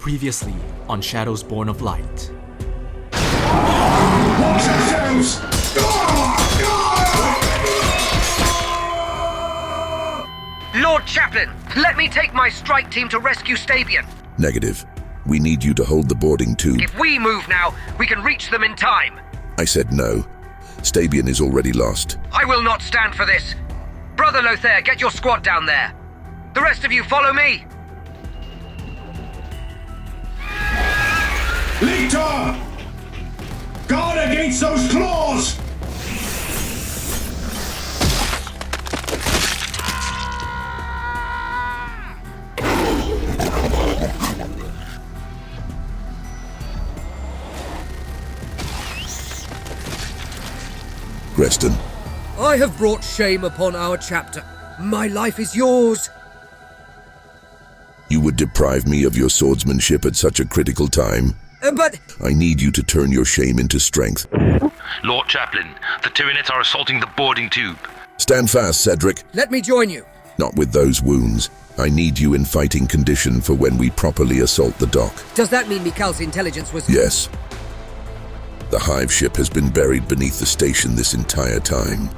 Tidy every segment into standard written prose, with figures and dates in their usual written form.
Previously on Shadows Born of Light. Watch yourselves! Lord Chaplain, let me take my strike team to rescue Stabian. Negative. We need you to hold the boarding tube. If we move now, we can reach them in time. I said no. Stabian is already lost. I will not stand for this. Brother Lothair, get your squad down there. The rest of you follow me. Lictor! Guard against those claws! Greston, I have brought shame upon our chapter. My life is yours. you would deprive me of your swordsmanship at such a critical time? But... I need you to turn your shame into strength. Lord Chaplain, the Tyranids are assaulting the boarding tube. Stand fast, Cedric. let me join you. Not with those wounds. I need you in fighting condition for when we properly assault the dock. Does that mean Michal's intelligence was... Yes. The hive ship has been buried beneath the station this entire time.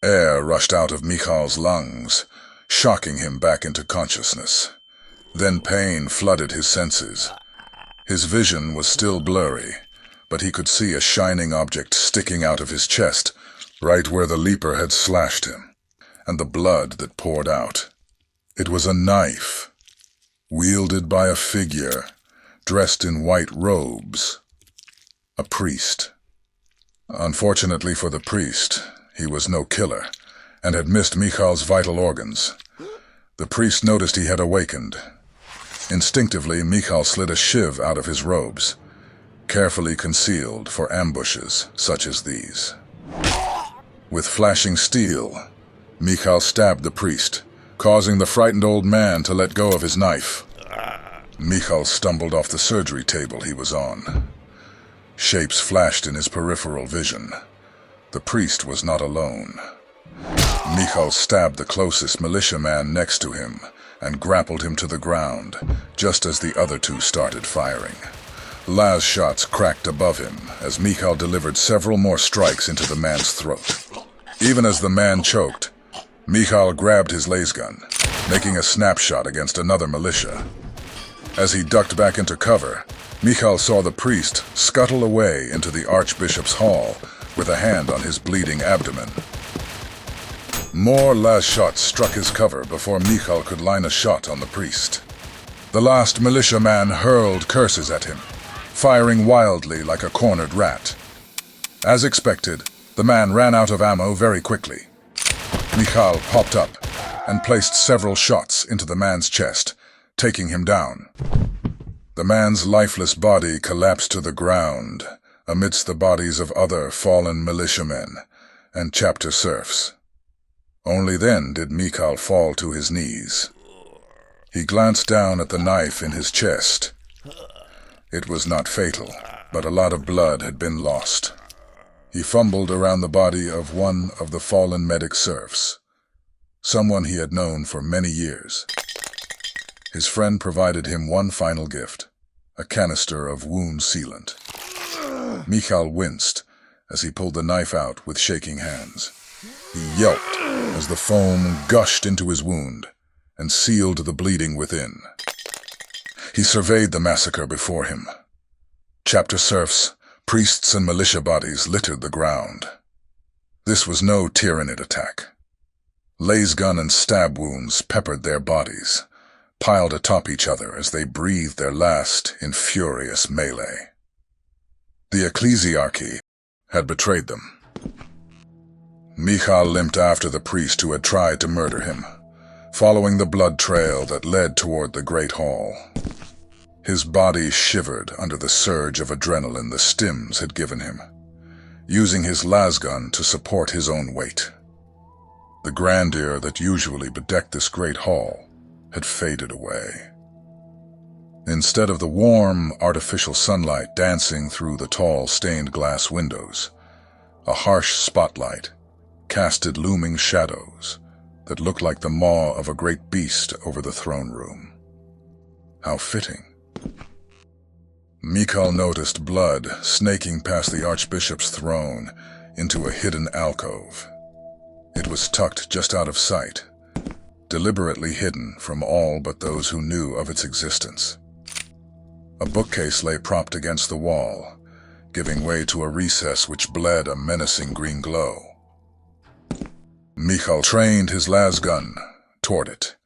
Air rushed out of Michal's lungs, shocking him back into consciousness. Then pain flooded his senses. His vision was still blurry, but he could see a shining object sticking out of his chest, right where the leaper had slashed him, and the blood that poured out. It was a knife, wielded by a figure, dressed in white robes. A priest. Unfortunately for the priest, he was no killer, and had missed Michal's vital organs. The priest noticed he had awakened. Instinctively, Michal slid a shiv out of his robes, carefully concealed for ambushes such as these. With flashing steel, Michal stabbed the priest, causing the frightened old man to let go of his knife. Michal stumbled off the surgery table he was on. Shapes flashed in his peripheral vision. The priest was not alone. Michal stabbed the closest militiaman next to him and grappled him to the ground, just as the other two started firing. Las shots cracked above him as Michal delivered several more strikes into the man's throat. Even as the man choked, Michal grabbed his lasgun, making a snapshot against another militia. As he ducked back into cover, Michal saw the priest scuttle away into the Archbishop's hall with a hand on his bleeding abdomen. More las shots struck his cover before Michal could line a shot on the priest. The last militiaman hurled curses at him, firing wildly like a cornered rat. As expected, the man ran out of ammo very quickly. Michal popped up and placed several shots into the man's chest, taking him down. The man's lifeless body collapsed to the ground amidst the bodies of other fallen militiamen and chapter serfs. Only then did Michal fall to his knees. He glanced down at the knife in his chest. It was not fatal, but a lot of blood had been lost. He fumbled around the body of one of the fallen medic serfs, someone he had known for many years. His friend provided him one final gift, a canister of wound sealant. Michal winced as he pulled the knife out with shaking hands. He yelped as the foam gushed into his wound, and sealed the bleeding within. He surveyed the massacre before him. Chapter serfs, priests, and militia bodies littered the ground. This was no Tyranid attack. Laser gun and stab wounds peppered their bodies, piled atop each other as they breathed their last in furious melee. The Ecclesiarchy had betrayed them. Michal limped after the priest who had tried to murder him, following the blood trail that led toward the Great Hall. His body shivered under the surge of adrenaline the stims had given him, using his lasgun to support his own weight. The grandeur that usually bedecked this great hall had faded away. Instead of the warm, artificial sunlight dancing through the tall, stained glass windows, a harsh spotlight casted looming shadows that looked like the maw of a great beast over the throne room. How fitting. Michal noticed blood snaking past the Archbishop's throne into a hidden alcove. It was tucked just out of sight, deliberately hidden from all but those who knew of its existence. A bookcase lay propped against the wall, giving way to a recess which bled a menacing green glow. Michal trained his lasgun toward it,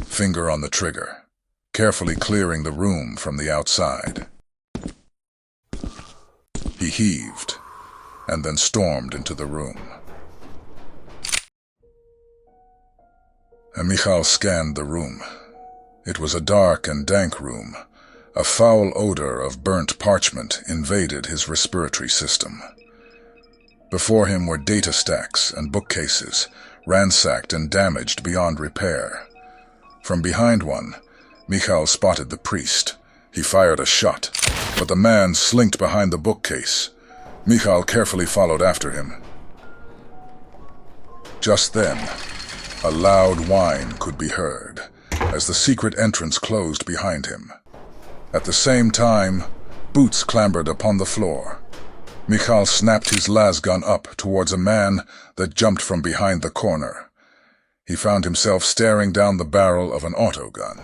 finger on the trigger, carefully clearing the room from the outside. He heaved, and then stormed into the room. Michal scanned the room. It was a dark and dank room. A foul odor of burnt parchment invaded his respiratory system. Before him were data stacks and bookcases, ransacked and damaged beyond repair. From behind one, Michal spotted the priest. He fired a shot, but the man slinked behind the bookcase. Michal carefully followed after him. Just then, a loud whine could be heard as the secret entrance closed behind him. At the same time, boots clambered upon the floor. Michal snapped his lasgun up towards a man that jumped from behind the corner. He found himself staring down the barrel of an autogun.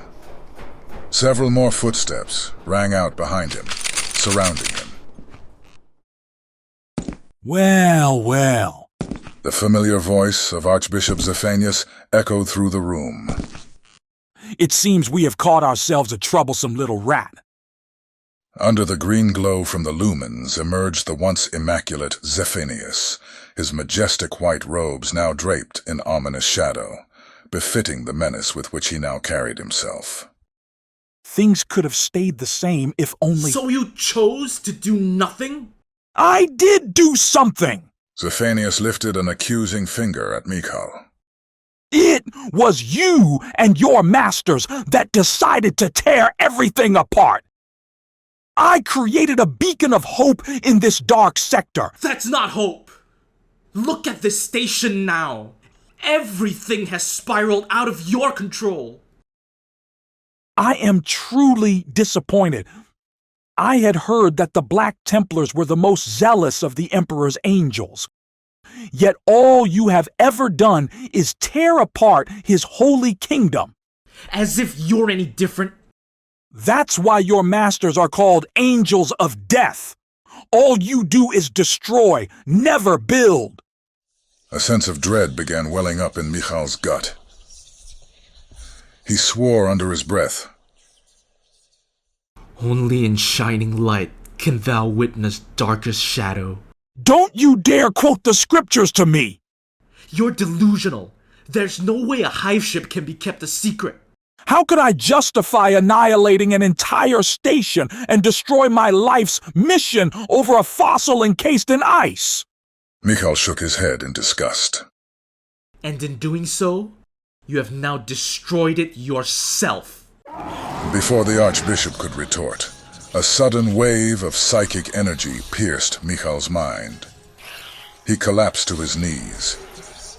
Several more footsteps rang out behind him, surrounding him. Well, well. The familiar voice of Archbishop Zephanius echoed through the room. It seems we have caught ourselves a troublesome little rat. Under the green glow from the lumens emerged the once immaculate Zephanius, his majestic white robes now draped in ominous shadow, befitting the menace with which he now carried himself. Things could have stayed the same if only— So you chose to do nothing? I did do something! Zephanius lifted an accusing finger at Michal. It was you and your masters that decided to tear everything apart. I created a beacon of hope in this dark sector. That's not hope. Look at this station now. Everything has spiraled out of your control. I am truly disappointed. I had heard that the Black Templars were the most zealous of the Emperor's angels. Yet all you have ever done is tear apart his holy kingdom. As if you're any different. That's why your masters are called angels of death. All you do is destroy, never build. A sense of dread began welling up in Michal's gut. He swore under his breath. Only in shining light can thou witness darkest shadow. Don't you dare quote the scriptures to me! You're delusional. There's no way a hive ship can be kept a secret. How could I justify annihilating an entire station and destroy my life's mission over a fossil encased in ice? Michal shook his head in disgust. And in doing so, you have now destroyed it yourself. Before the Archbishop could retort, a sudden wave of psychic energy pierced Michal's mind. He collapsed to his knees,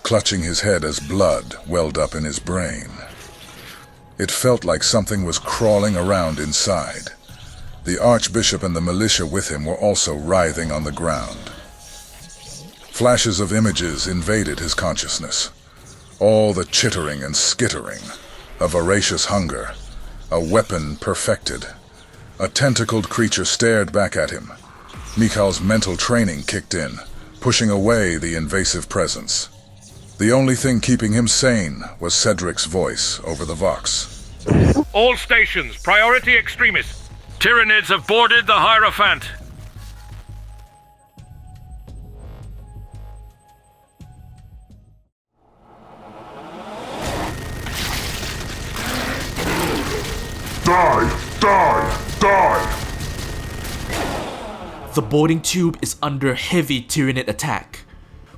clutching his head as blood welled up in his brain. It felt like something was crawling around inside. The Archbishop and the militia with him were also writhing on the ground. Flashes of images invaded his consciousness. All the chittering and skittering a voracious hunger, a weapon perfected. A tentacled creature stared back at him. Michal's mental training kicked in, pushing away the invasive presence. The only thing keeping him sane was Cedric's voice over the Vox. All stations, priority extremists. Tyranids have boarded the Hierophant. Die! Die! Die! The boarding tube is under heavy Tyranid attack.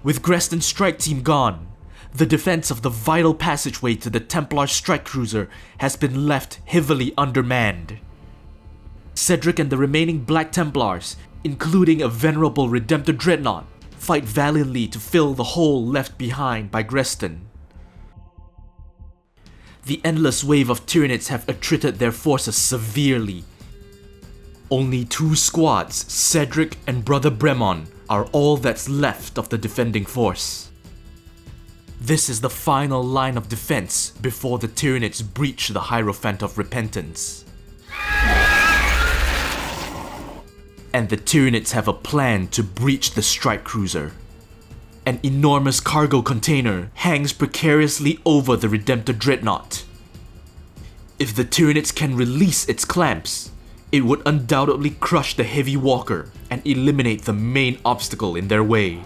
With Greston's strike team gone, the defense of the vital passageway to the Templar strike cruiser has been left heavily undermanned. Cedric and the remaining Black Templars, including a venerable Redemptor Dreadnought, fight valiantly to fill the hole left behind by Greston. The endless wave of Tyranids have attrited their forces severely. Only 2 squads, Cedric and Brother Bremon, are all that's left of the defending force. This is the final line of defense before the Tyranids breach the Hierophant of Repentance. And the Tyranids have a plan to breach the strike cruiser. An enormous cargo container hangs precariously over the Redemptor Dreadnought. If the Tyranids can release its clamps, it would undoubtedly crush the heavy walker and eliminate the main obstacle in their way.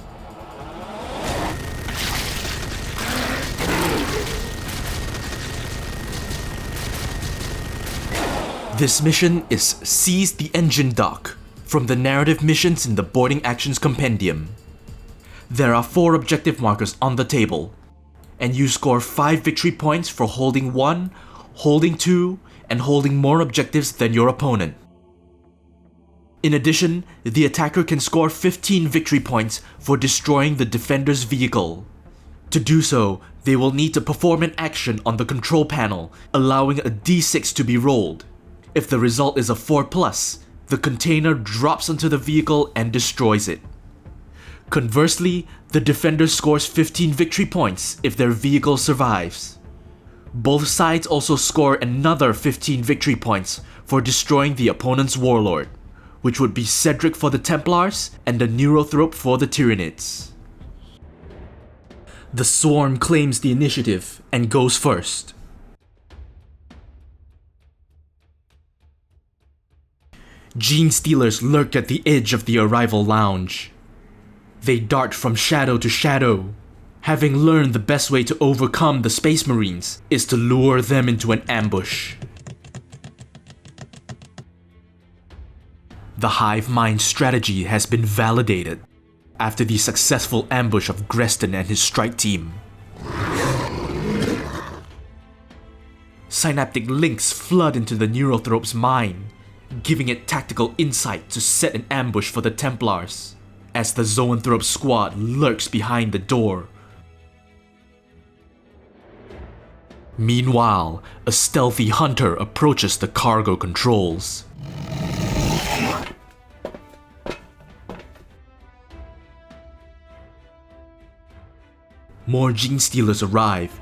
This mission is Seize the Engine Dock from the narrative missions in the Boarding Actions Compendium. There are 4 objective markers on the table, and you score 5 victory points for holding 1, holding 2, and holding more objectives than your opponent. In addition, the attacker can score 15 victory points for destroying the defender's vehicle. To do so, they will need to perform an action on the control panel, allowing a d6 to be rolled. If the result is a 4+, the container drops onto the vehicle and destroys it. Conversely, the defender scores 15 victory points if their vehicle survives. Both sides also score another 15 victory points for destroying the opponent's warlord, which would be Cedric for the Templars and the Neurothrope for the Tyranids. The Swarm claims the initiative and goes first. Gene Stealers lurk at the edge of the arrival lounge. They dart from shadow to shadow. Having learned the best way to overcome the Space Marines is to lure them into an ambush. The hive mind strategy has been validated after the successful ambush of Greston and his strike team. Synaptic links flood into the Neurothrope's mind, giving it tactical insight to set an ambush for the Templars, as the Zoanthrope squad lurks behind the door. Meanwhile, a stealthy hunter approaches the cargo controls. More Gene Stealers arrive.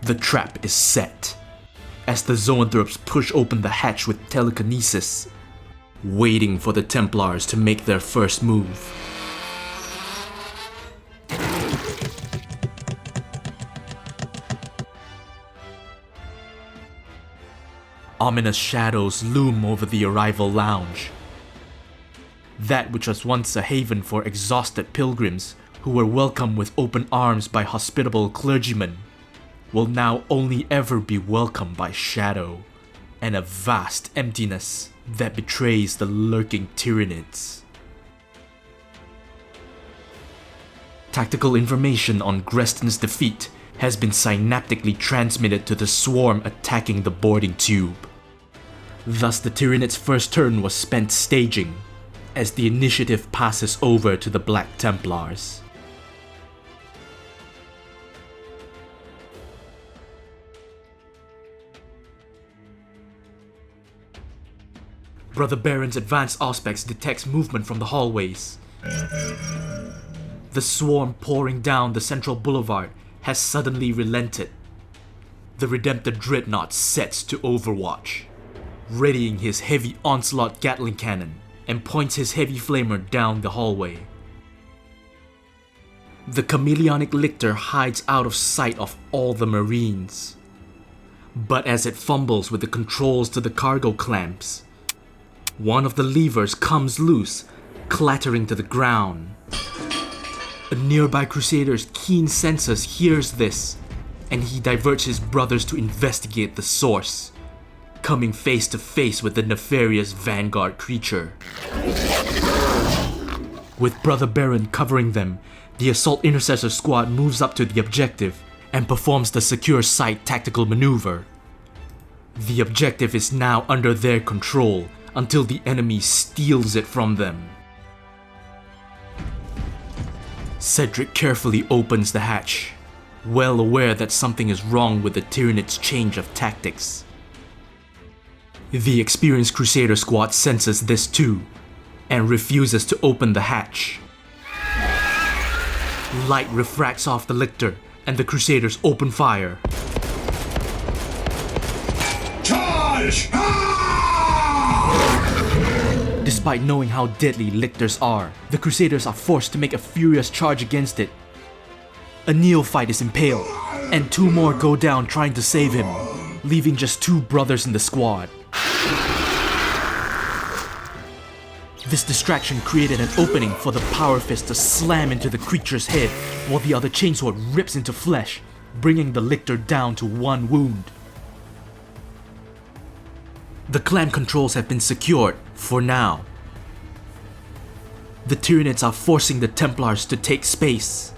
The trap is set, as the Zoanthropes push open the hatch with telekinesis, waiting for the Templars to make their first move. Ominous shadows loom over the arrival lounge. That which was once a haven for exhausted pilgrims who were welcomed with open arms by hospitable clergymen will now only ever be welcomed by shadow and a vast emptiness that betrays the lurking Tyranids. Tactical information on Greston's defeat has been synaptically transmitted to the swarm attacking the boarding tube. Thus, the Tyranids' first turn was spent staging, as the initiative passes over to the Black Templars. Brother Baron's advanced auspex detects movement from the hallways. The swarm pouring down the central boulevard has suddenly relented. The Redemptor Dreadnought sets to overwatch, readying his heavy onslaught Gatling cannon and points his heavy flamer down the hallway. The chameleonic lictor hides out of sight of all the Marines. But as it fumbles with the controls to the cargo clamps, one of the levers comes loose, clattering to the ground. A nearby Crusader's keen senses hears this, and he diverts his brothers to investigate the source, coming face to face with the nefarious vanguard creature. With Brother Baron covering them, the Assault Intercessor squad moves up to the objective and performs the secure site tactical maneuver. The objective is now under their control until the enemy steals it from them. Cedric carefully opens the hatch, well aware that something is wrong with the Tyranids' change of tactics. The experienced Crusader squad senses this too, and refuses to open the hatch. Light refracts off the lictor, and the Crusaders open fire. Charge! Despite knowing how deadly lictors are, the Crusaders are forced to make a furious charge against it. A neophyte is impaled, and 2 more go down trying to save him, leaving just 2 brothers in the squad. This distraction created an opening for the Power Fist to slam into the creature's head, while the other chainsword rips into flesh, bringing the lictor down to 1 wound. The clan controls have been secured, for now. The Tyranids are forcing the Templars to take space,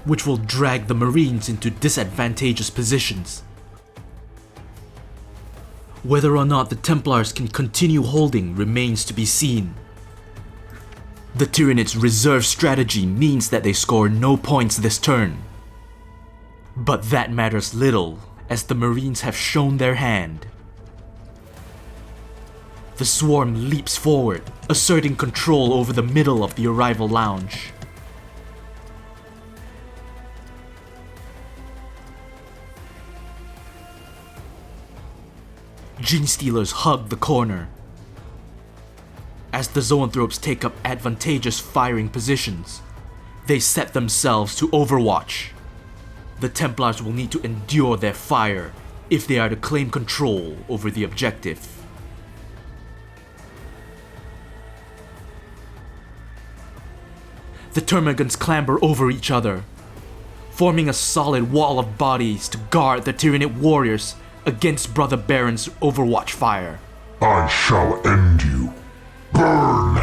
which will drag the Marines into disadvantageous positions. Whether or not the Templars can continue holding remains to be seen. The Tyranids' reserve strategy means that they score no points this turn. But that matters little, as the Marines have shown their hand. The swarm leaps forward, asserting control over the middle of the arrival lounge. Genestealers hug the corner. As the Zoanthropes take up advantageous firing positions, they set themselves to overwatch. The Templars will need to endure their fire if they are to claim control over the objective. The Termagants clamber over each other, forming a solid wall of bodies to guard the Tyranid warriors against Brother Baron's overwatch fire. I shall end you. Burn!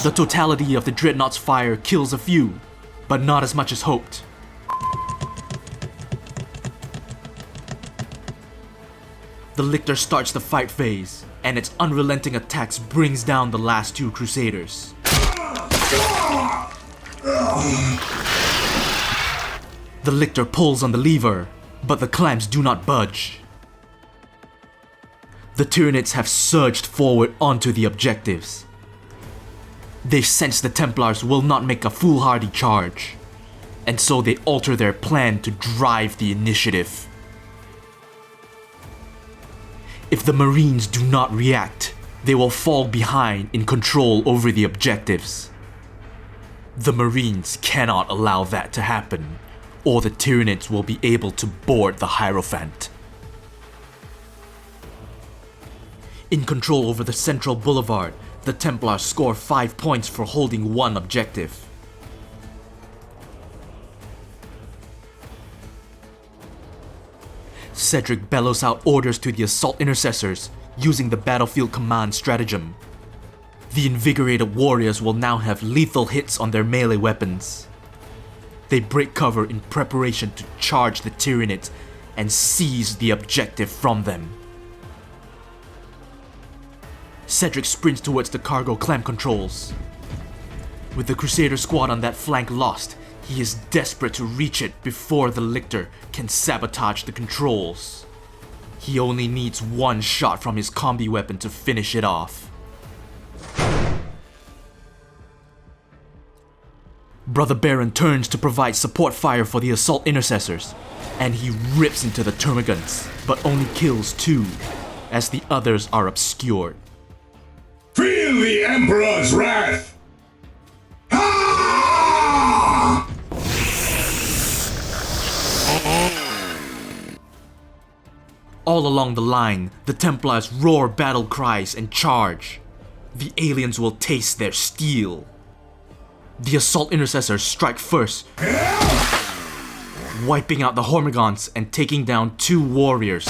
The totality of the Dreadnought's fire kills a few, but not as much as hoped. The lictor starts the fight phase, and its unrelenting attacks brings down the last 2 Crusaders. The lictor pulls on the lever, but the clamps do not budge. The Tyranids have surged forward onto the objectives. They sense the Templars will not make a foolhardy charge, and so they alter their plan to drive the initiative. If the Marines do not react, they will fall behind in control over the objectives. The Marines cannot allow that to happen, or the Tyranids will be able to board the Hierophant. In control over the central boulevard, the Templars score 5 points for holding 1 objective. Cedric bellows out orders to the Assault Intercessors using the battlefield command stratagem. The invigorated warriors will now have lethal hits on their melee weapons. They break cover in preparation to charge the Tyranids and seize the objective from them. Cedric sprints towards the cargo clamp controls. With the Crusader squad on that flank lost, he is desperate to reach it before the lictor can sabotage the controls. He only needs one shot from his combi weapon to finish it off. Brother Baron turns to provide support fire for the assault intercessors, and he rips into the termagants, but only kills 2, as the others are obscured. Feel the Emperor's wrath! Ah! All along the line, the Templars roar battle cries and charge. The aliens will taste their steel. The assault intercessors strike first, wiping out the Hormigons and taking down 2 warriors.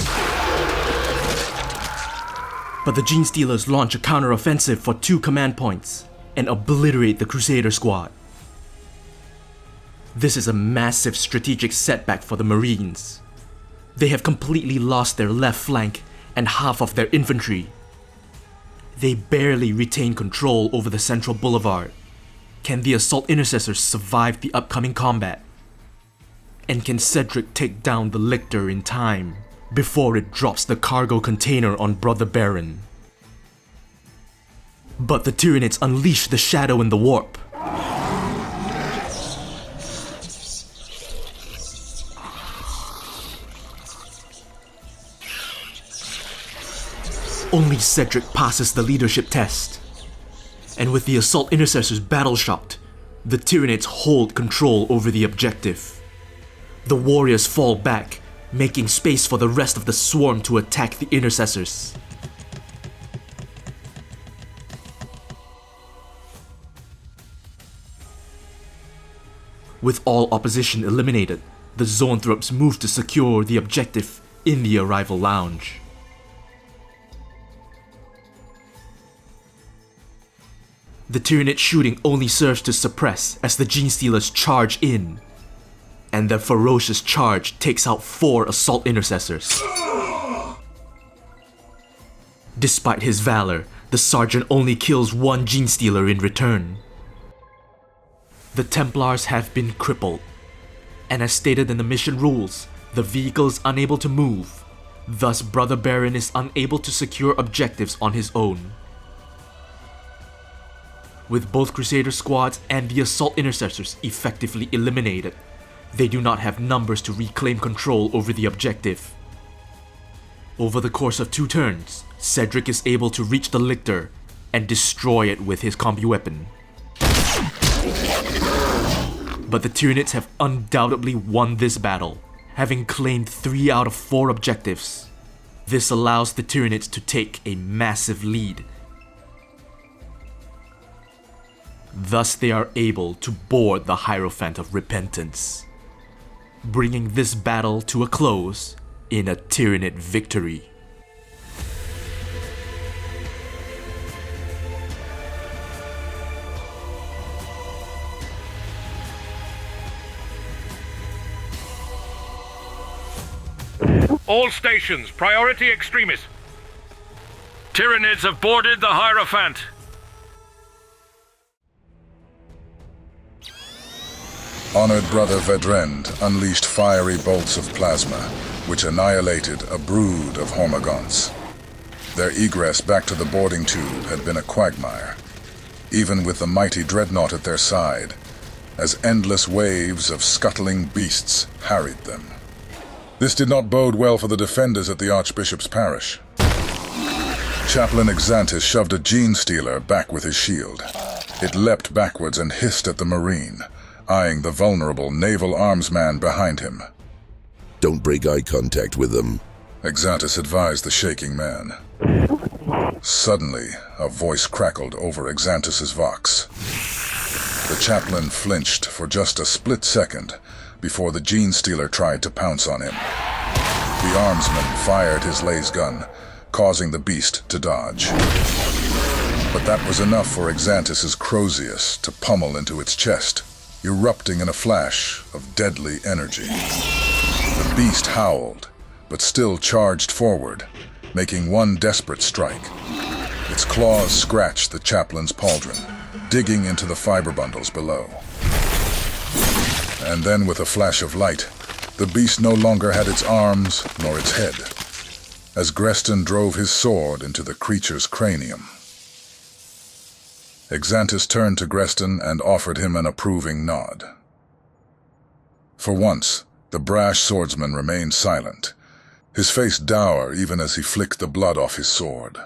But the Gene Stealers launch a counter-offensive for 2 command points and obliterate the Crusader squad. This is a massive strategic setback for the Marines. They have completely lost their left flank and half of their infantry. They barely retain control over the central boulevard. Can the assault intercessors survive the upcoming combat? And can Cedric take down the Lictor in time before it drops the cargo container on Brother Baron? But the Tyranids unleash the shadow in the warp. Only Cedric passes the leadership test. And with the assault intercessors battle-shocked, the Tyranids hold control over the objective. The warriors fall back, making space for the rest of the swarm to attack the intercessors. With all opposition eliminated, the Zoanthropes move to secure the objective in the arrival lounge. The Tyranid shooting only serves to suppress as the Gene Stealers charge in, and their ferocious charge takes out 4 assault intercessors. Despite his valor, the Sergeant only kills 1 Gene Stealer in return. The Templars have been crippled, and as stated in the mission rules, the vehicle is unable to move, thus Brother Baron is unable to secure objectives on his own. With both Crusader squads and the assault intercessors effectively eliminated, they do not have numbers to reclaim control over the objective. Over the course of 2 turns, Cedric is able to reach the Lictor and destroy it with his combi weapon. But the Tyranids have undoubtedly won this battle, having claimed 3 out of 4 objectives. This allows the Tyranids to take a massive lead. Thus they are able to board the Hierophant of Repentance, bringing this battle to a close in a Tyranid victory. All stations, priority extremis. Tyranids have boarded the Hierophant. Honored Brother Vedrend unleashed fiery bolts of plasma, which annihilated a brood of Hormigons. Their egress back to the boarding tube had been a quagmire, even with the mighty Dreadnought at their side, as endless waves of scuttling beasts harried them. This did not bode well for the defenders at the Archbishop's parish. Chaplain Exantis shoved a Gene Stealer back with his shield. It leapt backwards and hissed at the Marine, eyeing the vulnerable naval armsman behind him. Don't break eye contact with them, Exantis advised the shaking man. Suddenly, a voice crackled over Exantis's vox. The chaplain flinched for just a split second before the Gene Stealer tried to pounce on him. The armsman fired his laser gun, causing the beast to dodge. But that was enough for Exantis's Crozius to pummel into its chest, erupting in a flash of deadly energy. The beast howled, but still charged forward, making one desperate strike. Its claws scratched the chaplain's pauldron, digging into the fiber bundles below. And then with a flash of light, the beast no longer had its arms nor its head. as Greston drove his sword into the creature's cranium. Exantis turned to Greston and offered him an approving nod. For once, the brash swordsman remained silent, his face dour even as he flicked the blood off his sword.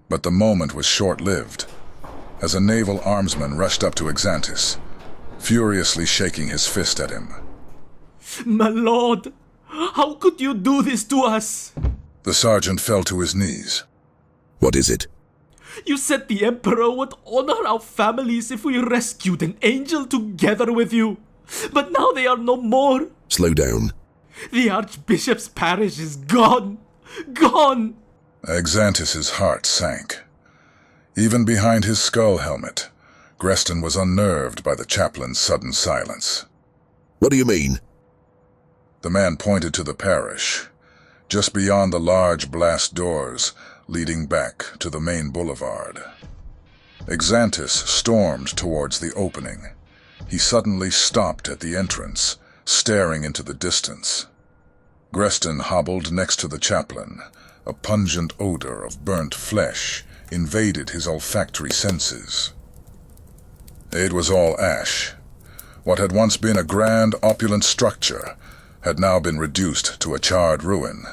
But the moment was short-lived, as a naval armsman rushed up to Exantis, furiously shaking his fist at him. My lord, how could you do this to us? The sergeant fell to his knees. What is it? You said the Emperor would honor our families if we rescued an angel together with you. But now they are no more. Slow down. The Archbishop's parish is gone. Gone! Exantis' heart sank. Even behind his skull helmet, Greston was unnerved by the chaplain's sudden silence. What do you mean? The man pointed to the parish, just beyond the large blast doors leading back to the main boulevard. Exantis stormed towards the opening. He suddenly stopped at the entrance, staring into the distance. Greston hobbled next to the chaplain. A pungent odor of burnt flesh invaded his olfactory senses. It was all ash. What had once been a grand, opulent structure had now been reduced to a charred ruin.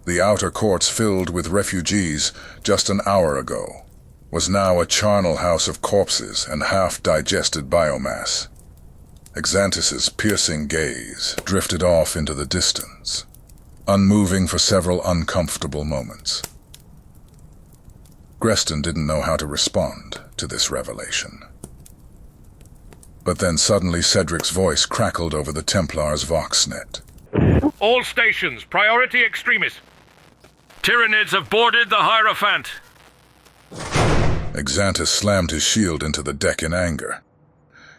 The outer courts filled with refugees just an hour ago was now a charnel house of corpses and half-digested biomass. Exantis' piercing gaze drifted off into the distance, unmoving for several uncomfortable moments. Greston didn't know how to respond to this revelation. But then suddenly Cedric's voice crackled over the Templars' voxnet. All stations, priority extremis. Tyranids have boarded the Hierophant. Exantis slammed his shield into the deck in anger.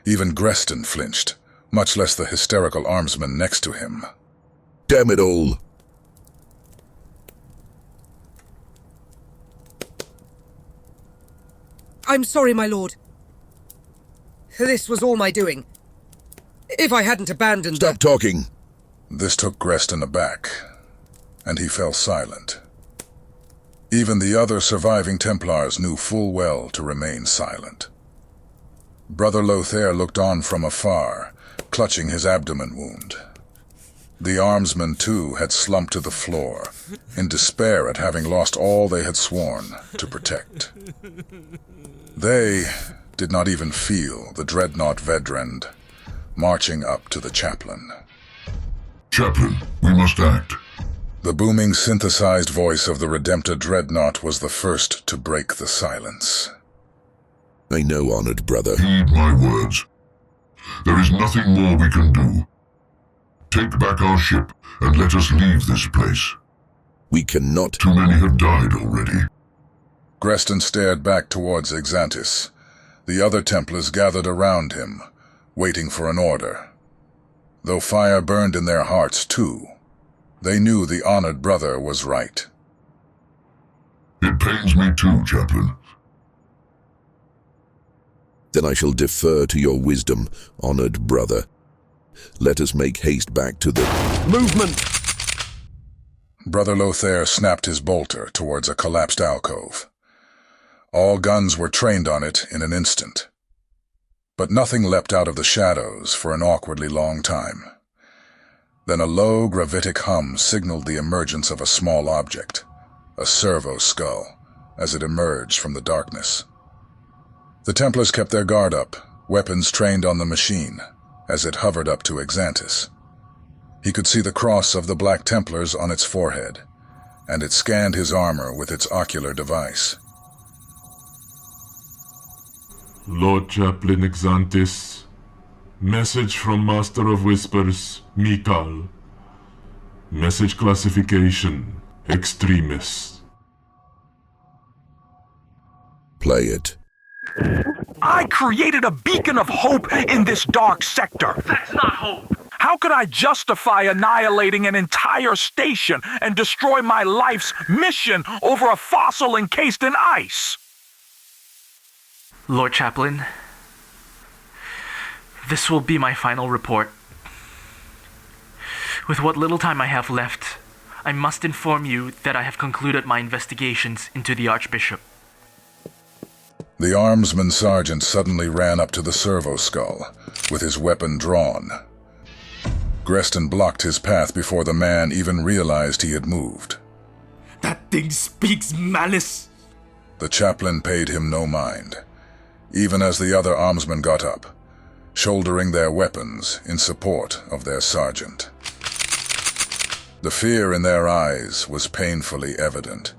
Even Greston flinched, much less the hysterical armsman next to him. Damn it all! I'm sorry, my lord. This was all my doing. If I hadn't abandoned Stop talking! This took Greston aback, and he fell silent. Even the other surviving Templars knew full well to remain silent. Brother Lothair looked on from afar, clutching his abdomen wound. The armsmen, too, had slumped to the floor, in despair at having lost all they had sworn to protect. They did not even feel the Dreadnought Vedrand marching up to the chaplain. Chaplain, we must act. The booming synthesized voice of the Redemptor Dreadnought was the first to break the silence. I know, honored brother. Heed my words. There is nothing more we can do. Take back our ship and let us leave this place. We cannot. Too many have died already. Greston stared back towards Exantis. The other Templars gathered around him, waiting for an order. Though fire burned in their hearts, too, they knew the honored brother was right. It pains me too, Chaplain. Then I shall defer to your wisdom, honored brother. Let us make haste back to the Movement! Brother Lothair snapped his bolter towards a collapsed alcove. All guns were trained on it in an instant. But nothing leapt out of the shadows for an awkwardly long time. Then a low, gravitic hum signaled the emergence of a small object, a servo skull, as it emerged from the darkness. The Templars kept their guard up, weapons trained on the machine, as it hovered up to Exantis. He could see the cross of the Black Templars on its forehead, and it scanned his armor with its ocular device. Lord Chaplain Exantis, message from Master of Whispers, Michal. Message classification, extremist. play it. I created a beacon of hope in this dark sector. That's not hope. How could I justify annihilating an entire station and destroy my life's mission over a fossil encased in ice? Lord Chaplain, this will be my final report. With what little time I have left, I must inform you that I have concluded my investigations into the Archbishop. The armsman sergeant suddenly ran up to the servo skull, with his weapon drawn. Greston blocked his path before the man even realized he had moved. That thing speaks malice! The chaplain paid him no mind, even as the other armsmen got up, shouldering their weapons in support of their sergeant. The fear in their eyes was painfully evident,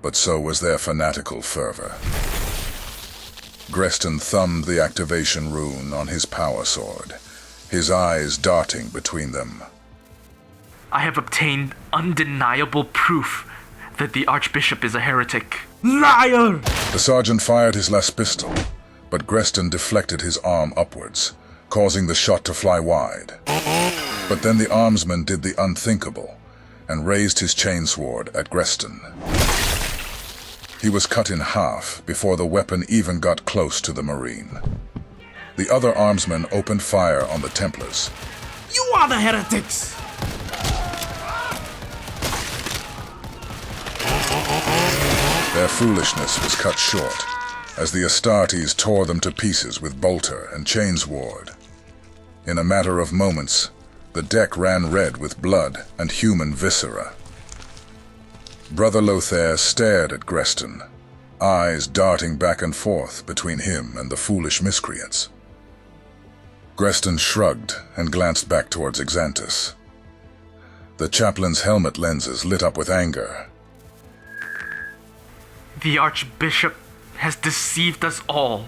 but so was their fanatical fervor. Greston thumbed the activation rune on his power sword, his eyes darting between them. I have obtained undeniable proof that the Archbishop is a heretic. Liar! The sergeant fired his last pistol, but Greston deflected his arm upwards, causing the shot to fly wide. But then the armsman did the unthinkable and raised his chainsword at Greston. He was cut in half before the weapon even got close to the Marine. The other armsmen opened fire on the Templars. You are the heretics! Their foolishness was cut short, as the Astartes tore them to pieces with bolter and chainsword. In a matter of moments, the deck ran red with blood and human viscera. Brother Lothair stared at Greston, eyes darting back and forth between him and the foolish miscreants. Greston shrugged and glanced back towards Exantus. The chaplain's helmet lenses lit up with anger. The Archbishop has deceived us all.